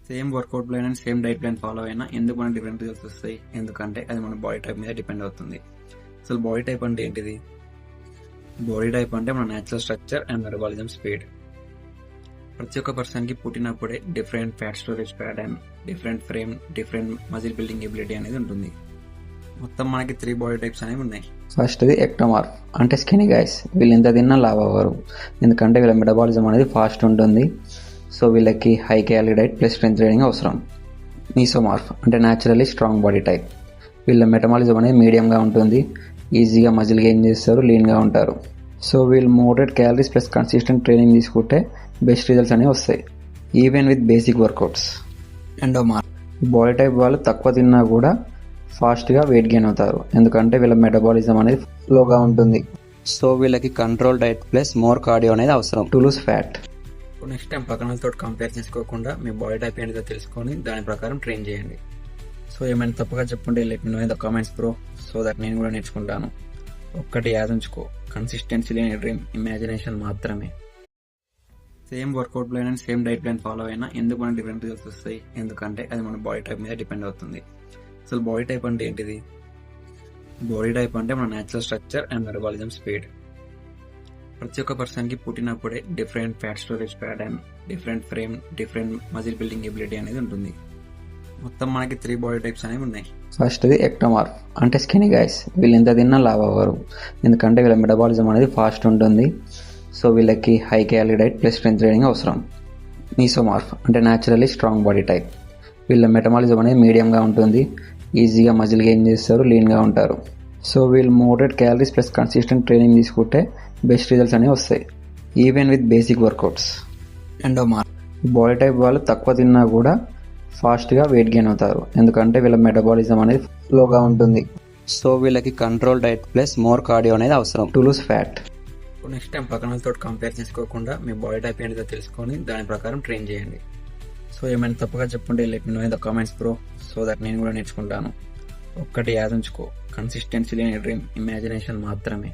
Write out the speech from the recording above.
Same workout plan and same diet plan follow అయినా ఎందుకు మనకి డిఫరెంట్ రిజల్ట్స్ వస్తాయి? ఎందుకంటే అది మన బాడీ టైప్ మీద డిపెండ్ అవుతుంది. అసలు బాడీ టైప్ అంటే ఏంటిది? బాడీ టైప్ అంటే మన natural structure and metabolism speed. ప్రతి ఒక్క పర్సన్కి పుట్టినప్పుడే different fat storage pattern, different frame, different muscle building ability అనేది ఉంటుంది. మొత్తం మనకి 3 బాడీ టైప్స్ అనేవి ఉన్నాయి. ఫస్ట్ది ఎక్టోమార్ఫ్ అంటే స్కినీ గైస్. వీళ్ళు ఎంత తిన్నా లావ్ అవ్వరు, ఎందుకంటే వీళ్ళ మెటబాలిజం అనేది ఫాస్ట్ ఉంటుంది. సో వీళ్ళకి high calorie diet plus strength training అవసరం. మీసోమార్ఫ్ అంటే న్యాచురల్లీ స్ట్రాంగ్ బాడీ టైప్. వీళ్ళ మెటబాలిజం అనేది మీడియంగా ఉంటుంది, ఈజీగా మజిల్ గెయిన్ చేస్తారు, లీన్గా ఉంటారు. సో వీళ్ళు moderate calories plus consistent training తీసుకుంటే బెస్ట్ రిజల్ట్స్ అనేవి వస్తాయి, even with basic workouts. Endomorph body type వాళ్ళు తక్కువ తిన్నా కూడా ఫాస్ట్గా వెయిట్ గెయిన్ అవుతారు, ఎందుకంటే వీళ్ళ మెటబాలిజం అనేది లోగా ఉంటుంది. సో వీళ్ళకి control diet plus more cardio అనేది అవసరం to lose fat. Next time పక్కనతో కంపేర్ చేసుకోకుండా మీ బాడీ టైప్ ఏంటిదో తెలుసుకొని దాని ప్రకారం ట్రైన్ చేయండి. సో ఏమైనా తప్పుగా చెప్పుంటే let me know in the comments bro, so that నేను కూడా నేర్చుకుంటాను. ఒక్కటి యాద్ ఉంచుకో, కన్సిస్టెన్సీ లేని డ్రీమ్ ఇమాజినేషన్ మాత్రమే. Same workout plan and same diet plan follow అయినా ఎందుకు మనకి డిఫరెంట్ రిజల్ట్స్ వస్తాయి? ఎందుకంటే అది మన బాడీ టైప్ మీద డిపెండ్ అవుతుంది. అసలు బాడీ టైప్ అంటే ఏంటిది? బాడీ టైప్ అంటే మన natural structure and metabolism speed. ప్రతి ఒక్క పర్సన్కి పుట్టినప్పుడే different fat storage pattern, different frame, different muscle building ability అనేది ఉంటుంది. మొత్తం మనకి 3 బాడీ టైప్స్ అనేవి ఉన్నాయి. ఫస్ట్ది ఎక్టోమార్ఫ్ అంటే స్కినీ గైస్. వీళ్ళు ఎంత తిన్నా లావ్ అవ్వరు, ఎందుకంటే వీళ్ళ మెటబాలిజం అనేది ఫాస్ట్ ఉంటుంది. సో వీళ్ళకి high calorie diet plus strength training అవసరం. మీసోమార్ఫ్ అంటే న్యాచురల్లీ స్ట్రాంగ్ బాడీ టైప్. వీళ్ళ మెటబాలిజం అనేది మీడియంగా ఉంటుంది, ఈజీగా మజిల్ గెయిన్ చేస్తారు, లీన్గా ఉంటారు. సో వీళ్ళు moderate calories plus consistent training తీసుకుంటే బెస్ట్ రిజల్ట్స్ అనేవి వస్తాయి, even with basic workouts. Endomorph body type వాళ్ళు తక్కువ తిన్నా కూడా ఫాస్ట్గా వెయిట్ గెయిన్ అవుతారు, ఎందుకంటే వీళ్ళ మెటబాలిజం అనేది లోగా ఉంటుంది. సో వీళ్ళకి control diet plus more cardio అనేది అవసరం to lose fat. Next time పక్కనతో కంపేర్ చేసుకోకుండా మీ బాడీ టైప్ ఏంటిదో తెలుసుకొని దాని ప్రకారం ట్రైన్ చేయండి. సో ఏమైనా తప్పుగా చెప్పుంటే let me know in the comments bro, so that నేను కూడా నేర్చుకుంటాను. ఒక్కటి యాద్ ఉంచుకో, కన్సిస్టెన్సీ లేని డ్రీమ్ ఇమాజినేషన్ మాత్రమే.